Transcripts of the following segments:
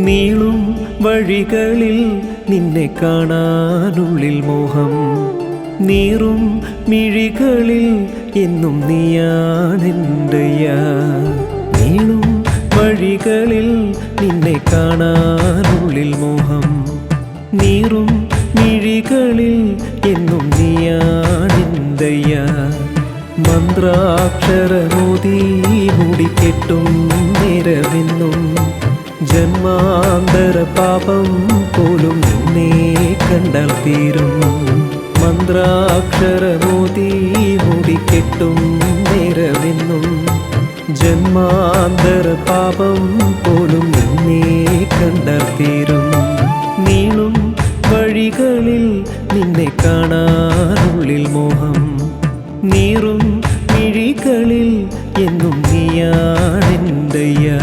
നീളും വഴികളിൽ നിന്നെ കാണാനുള്ളിൽ മോഹം, നീറും മിഴികളിൽ എന്നും നീയാണെൻ്റെയാ. നീളും വഴികളിൽ നിന്നെ കാണാനുള്ളിൽ മോഹം, നീറും മിഴികളിൽ എന്നും നീയാണെൻ്റെയാ. മന്ത്രാക്ഷരമോദി മുടിക്കെട്ടും നിരവെന്നും ജന്മാന്തര പാപം പോലും നിന്നെ കണ്ടാൽ തീരും. മന്ത്രാക്ഷരമോദി മുടിക്കെട്ടും നിരവെന്നും ജന്മാന്തര പാപം പോലും നിന്നെ കണ്ടാൽ തീരും. നീളും വഴികളിൽ നിന്നെ കാണാനുള്ളിൽ മോഹം, നീറും മിഴികളിൽ എന്നും നീയാണെൻ്റെയാ.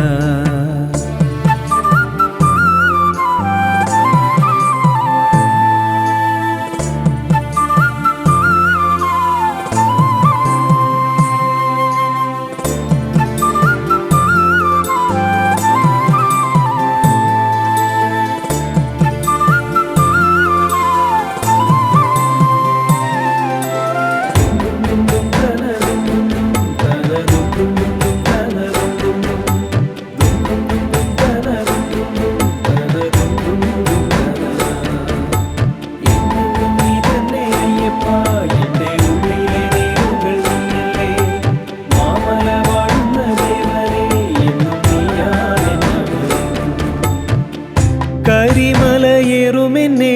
കരിമലയേറുമെന്നെ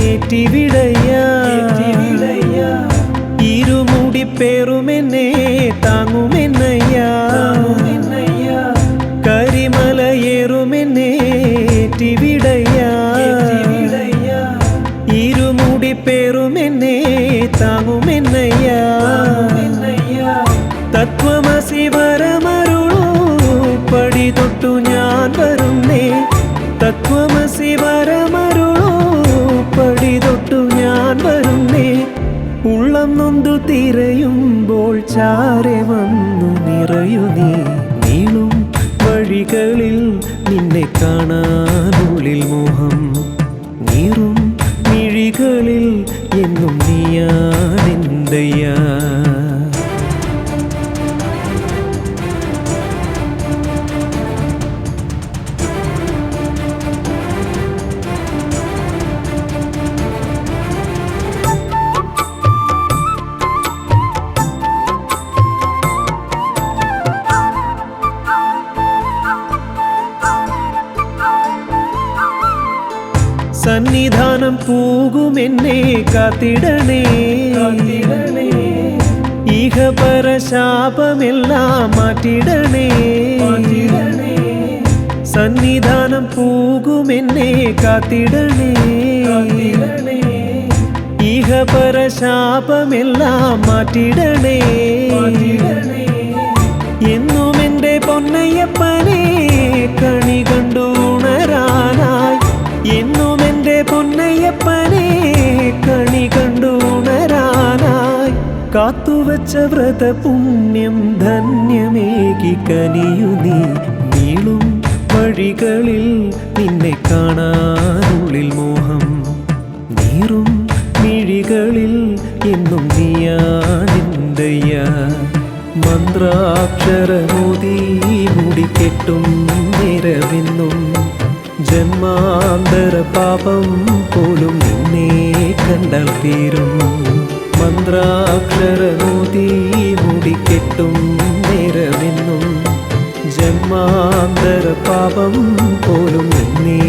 ഏറ്റിവിടയാ, ഇരുമുടിപ്പേറുമെന്നെ താങ്ങുമെന്നയ്യാ. കരിമലയേറുമെന്നെ ഏറ്റിവിടയാ, ഇരുമുടിപ്പേറുമെന്നെ താങ്ങുമെന്നയ്യാ. തത്വമസി വരമരുളൂ പടി തൊട്ടു ഞാൻ വരുന്നേ. തത്വമസി വരമരുളൂ പടി തൊട്ടു ഞാൻ വരുന്നേ. ഉള്ളം നൊന്തു തിരയുമ്പോൾ ചാരെ വന്നു നിറയു നീ. നീളും വഴികളിൽ നിന്നെ കാണാനുള്ളിൽ മോഹം, നീറും മിഴികളിൽ എന്നും നീയാണെൻ്റെയാ. സന്നിധാനം പൂകുമെന്നെ കാത്തിടണേ, ഇഹപര ശാപമെല്ലാം മാറ്റിടണേ. സന്നിധാനം പൂകുമെന്നെ കാത്തിടണേ, ഇഹപര ശാപമെല്ലാം മാറ്റിടണേ. എന്നും എൻ്റെ പൊന്നയ്യപ്പനെ കണി കണ്ടു ഉണരാനായി, എന്നും എൻ്റെ പൊന്നയ്യപ്പനെ കണി കണ്ടു ഉണരാനായി. കാത്തുവച്ച വ്രത പുണ്യം ധന്യമേകി കനിയു നീ. നീളും വഴികളിൽ നിന്നെ കാണാനുള്ളിൽ മോഹം, നീറും മിഴികളിൽ എന്നും നീയാണെൻ്റെയാ. മന്ത്രാക്ഷരമോദി മുടിക്കെട്ടും നിരവെന്നും ജന്മാന്തര പാപം പോലും നിന്നെ കണ്ടാൽ തീരും. മന്ത്രാക്ഷരമോദി മുടിക്കെട്ടും നിരവെന്നും ജന്മാന്തര പാപം പോലും നിന്നെ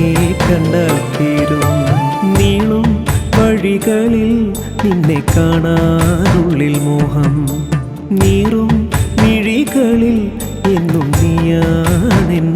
കണ്ടാൽ തീരും. നീളും വഴികളിൽ നിന്നെ കാണാനുള്ളിൽ മോഹം, നീറും മിഴികളിൽ എന്നും നീയാണെൻ്റെയാ.